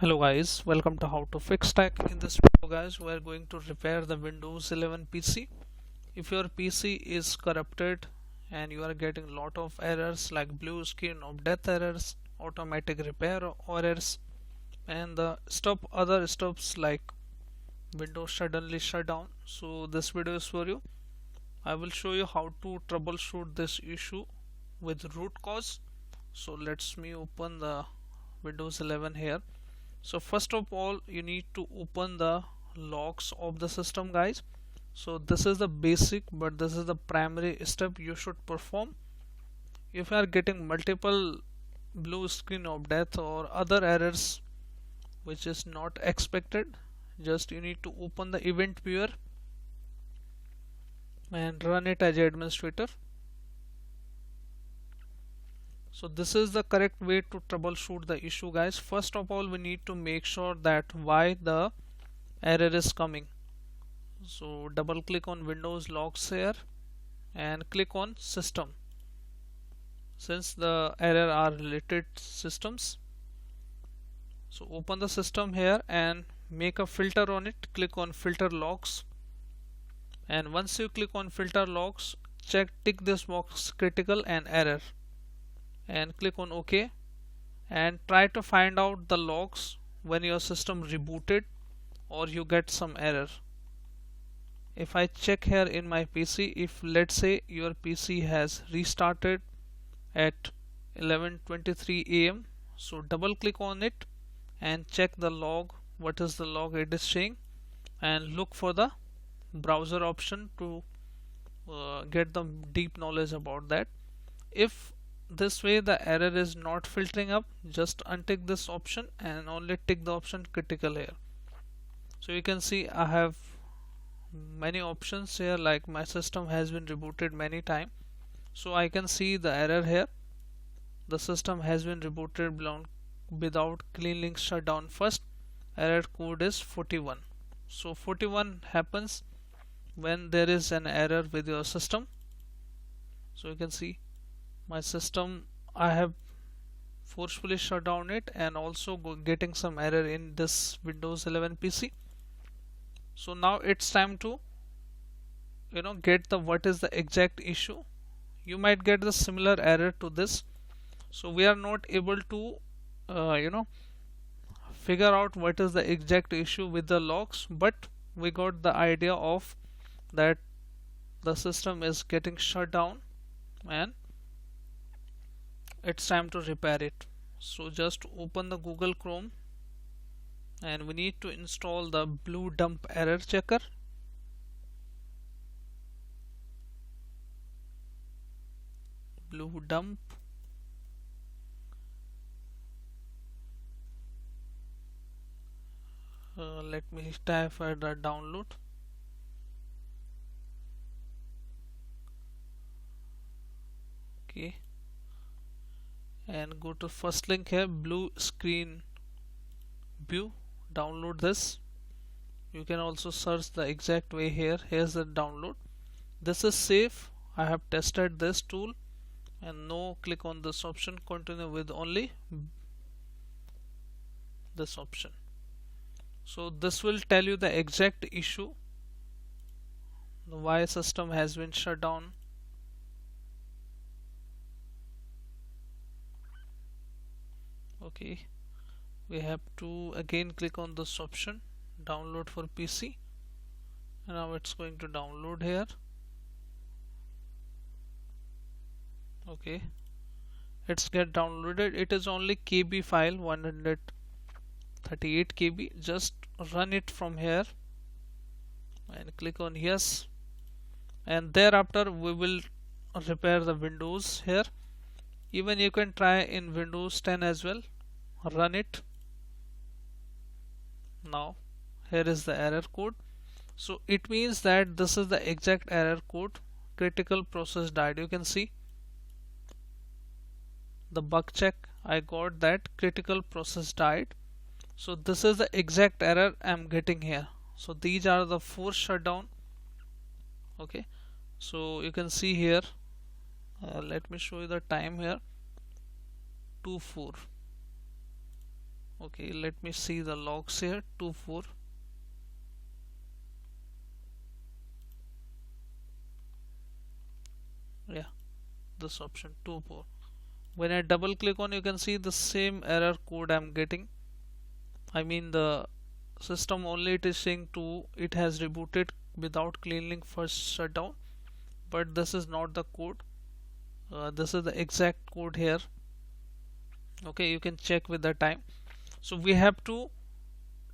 Hello guys, welcome to How to Fix Tech. In this video guys, we are going to repair the Windows 11 PC. If your PC is corrupted and you are getting lot of errors like blue screen of death errors, automatic repair errors, and the other stuffs like Windows suddenly shut down, so this video is for you. I will show you how to troubleshoot this issue with root cause. So let's me open the Windows 11 here. So first of all, you need to open the logs of the system guys. So this is the basic, but this is the primary step you should perform. If you are getting multiple blue screen of death or other errors which is not expected, just you need to open the event viewer and run it as administrator. So this is the correct way to troubleshoot the issue guys. First of all, we need to make sure that why the error is coming. So double click on Windows logs here and click on system. Since the error are related systems, so open the system here and make a filter on it. Click on filter logs, and once you click on filter logs, tick this box critical and error and click on OK, and try to find out the logs when your system rebooted or you get some error. If I check here in my PC, if let's say your PC has restarted at 11:23 AM, so double click on it and check the log, what is the log it is saying, and look for the browser option to get the deep knowledge about that. If this way the error is not filtering up, just untick this option and only tick the option critical here. So you can see I have many options here, like my system has been rebooted many times, so I can see the error here. The system has been rebooted without clean link shutdown first. Error code is 41. So 41 happens when there is an error with your system. So you can see my system, I have forcefully shut down it and also getting some error in this Windows 11 PC. So now it's time to get the what is the exact issue. You might get the similar error to this, so we are not able to figure out what is the exact issue with the logs, but we got the idea of that the system is getting shut down and it's time to repair it. So just open the Google Chrome and we need to install the blue dump error checker. Blue dump. Let me type for the download. Okay, and go to first link here, blue screen view. Download this. You can also search the exact way here. Here's the download. This is safe. I have tested this tool, and no, click on this option, continue with only this option. So this will tell you the exact issue, why system has been shut down. Okay, we have to again click on this option, download for PC, and now it's going to download here. Okay, it's get downloaded. It is only KB file, 138 KB. Just run it from here and click on yes, and thereafter we will repair the Windows here. Even you can try in Windows 10 as well. Run it. Now here is the error code. So it means that this is the exact error code. Critical process died. You can see the bug check, I got that critical process died. So this is the exact error I'm getting here. So these are the force shutdown. Okay, so you can see here, let me show you the time here, 2:04. Okay, let me see the logs here. 24. Yeah, this option 24. When I double click on, you can see the same error code I'm getting. I mean, the system only it is saying to it has rebooted without clean link first shutdown, but this is not the code. This is the exact code here. Okay, you can check with the time. So we have to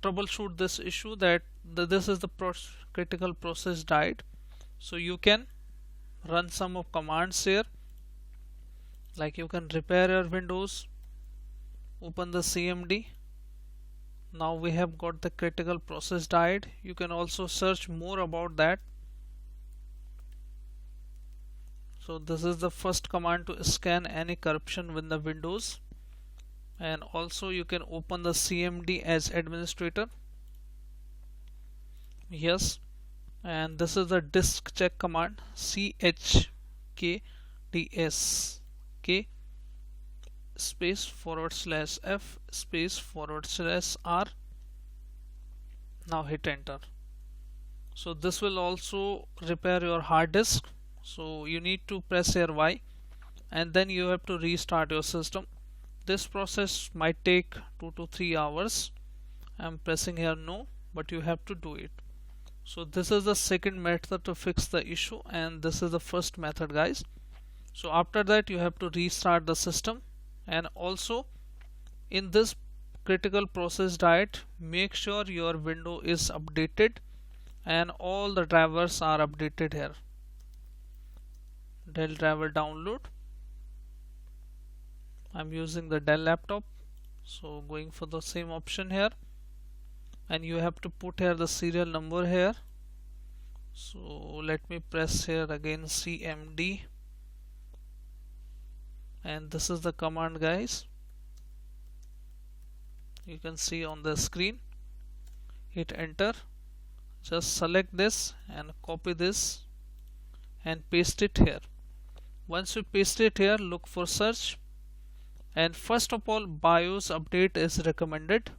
troubleshoot this issue that this is the critical process died. So you can run some of commands here, like you can repair your Windows, open the CMD. Now we have got the critical process died. You can also search more about that. So this is the first command to scan any corruption with the Windows, and also you can open the CMD as administrator. Yes, and this is the disk check command, chkdsk space /f space /r. Now hit enter. So this will also repair your hard disk. So you need to press here Y, and then you have to restart your system. This process might take 2 to 3 hours. I'm pressing here no, but you have to do it. So this is the second method to fix the issue, and this is the first method, guys. So after that you have to restart the system, and also in this critical process diet, make sure your window is updated and all the drivers are updated here. Dell driver download. I'm using the Dell laptop, so going for the same option here, and you have to put here the serial number here. So let me press here again CMD, and this is the command, guys. You can see on the screen. Hit enter. Just select this and copy this and paste it here. Once you paste it here, look for search, and first of all BIOS update is recommended,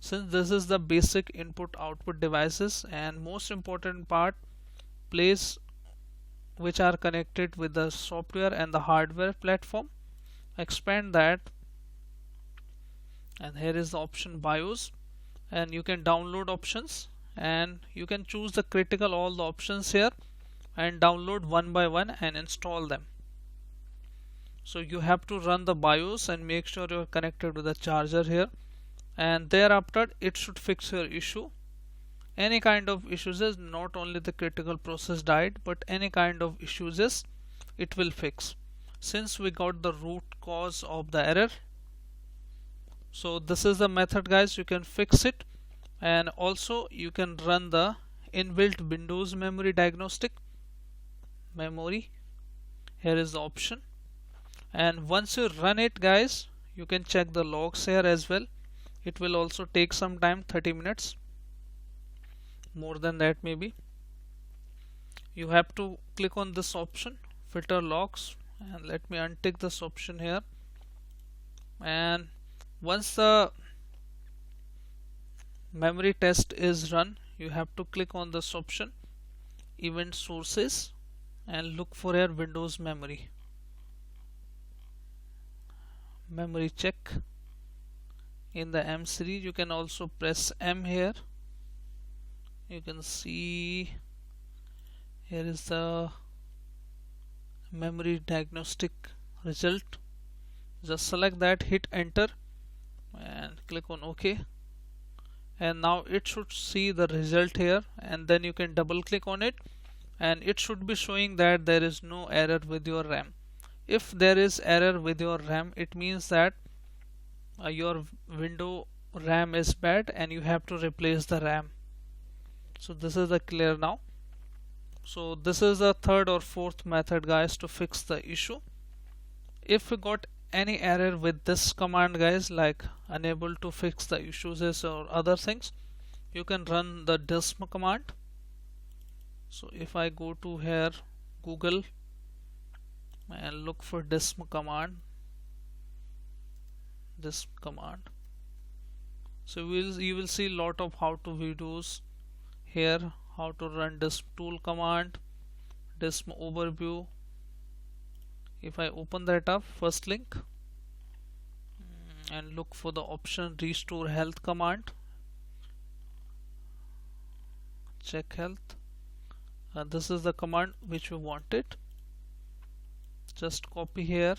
since this is the basic input output devices, and most important part, place which are connected with the software and the hardware platform. Expand that, and here is the option BIOS, and you can download options, and you can choose the critical all the options here and download one by one and install them. So you have to run the BIOS and make sure you're connected with the charger here, and thereafter it should fix your issue. Any kind of issues is not only the critical process died, but any kind of issues is it will fix, since we got the root cause of the error. So this is the method, guys. You can fix it, and also you can run the inbuilt Windows memory diagnostic memory. Here is the option, and once you run it, guys, you can check the logs here as well. It will also take some time, 30 minutes, more than that maybe. You have to click on this option, filter logs, and let me untick this option here. And once the memory test is run, you have to click on this option, event sources, and look for your Windows memory check. In the M series, you can also press M here. You can see here is the memory diagnostic result. Just select that, hit enter, and click on OK, and now it should see the result here, and then you can double click on it, and it should be showing that there is no error with your RAM. If there is error with your RAM, it means that your window RAM is bad and you have to replace the RAM. So this is the clear now. So this is the third or fourth method, guys, to fix the issue. If you got any error with this command, guys, like unable to fix the issues or other things, you can run the DISM command. So if I go to here Google and look for DISM command, So you will see lot of how to videos here, how to run DISM tool command, DISM overview. If I open that up, first link, and look for the option RestoreHealth command, check health. This is the command which we wanted. Just copy here,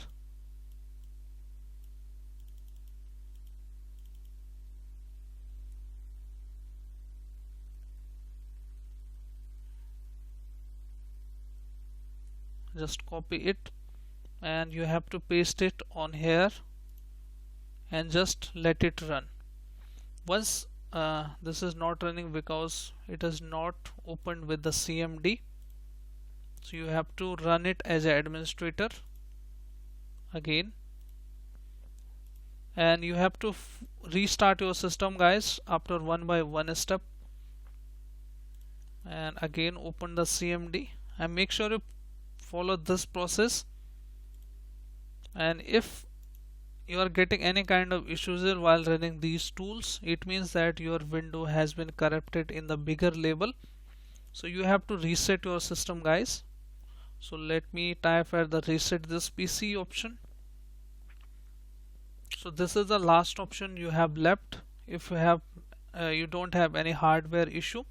just copy it, and you have to paste it on here and just let it run. Once this is not running because it is not opened with the CMD, so you have to run it as an administrator again, and you have to restart your system, guys, after one by one step, and again open the CMD and make sure you follow this process. And if you are getting any kind of issues here while running these tools, it means that your window has been corrupted in the bigger label, so you have to reset your system, guys. So let me type at the reset this PC option. So this is the last option you have left. If you have you don't have any hardware issue,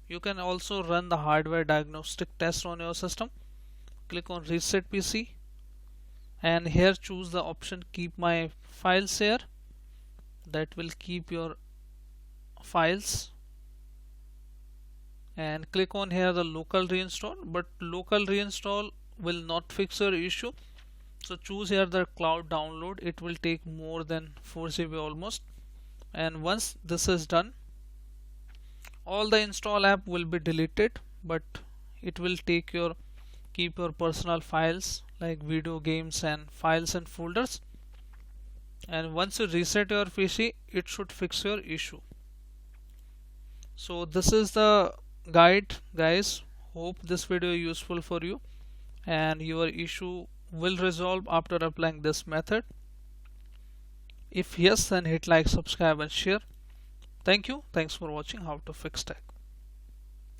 you can also run the hardware diagnostic test on your system. Click on reset PC, and here choose the option keep my files here. That will keep your files, and click on here the local reinstall, but local reinstall will not fix your issue. So choose here the cloud download. It will take more than 4 GB almost, and once this is done, all the install app will be deleted, but it will keep your personal files like video games and files and folders. And once you reset your PC, it should fix your issue. So this is the guide, guys. Hope this video is useful for you and your issue will resolve after applying this method. If yes, then hit like, subscribe and share. Thank you. Thanks for watching How to Fix Tech.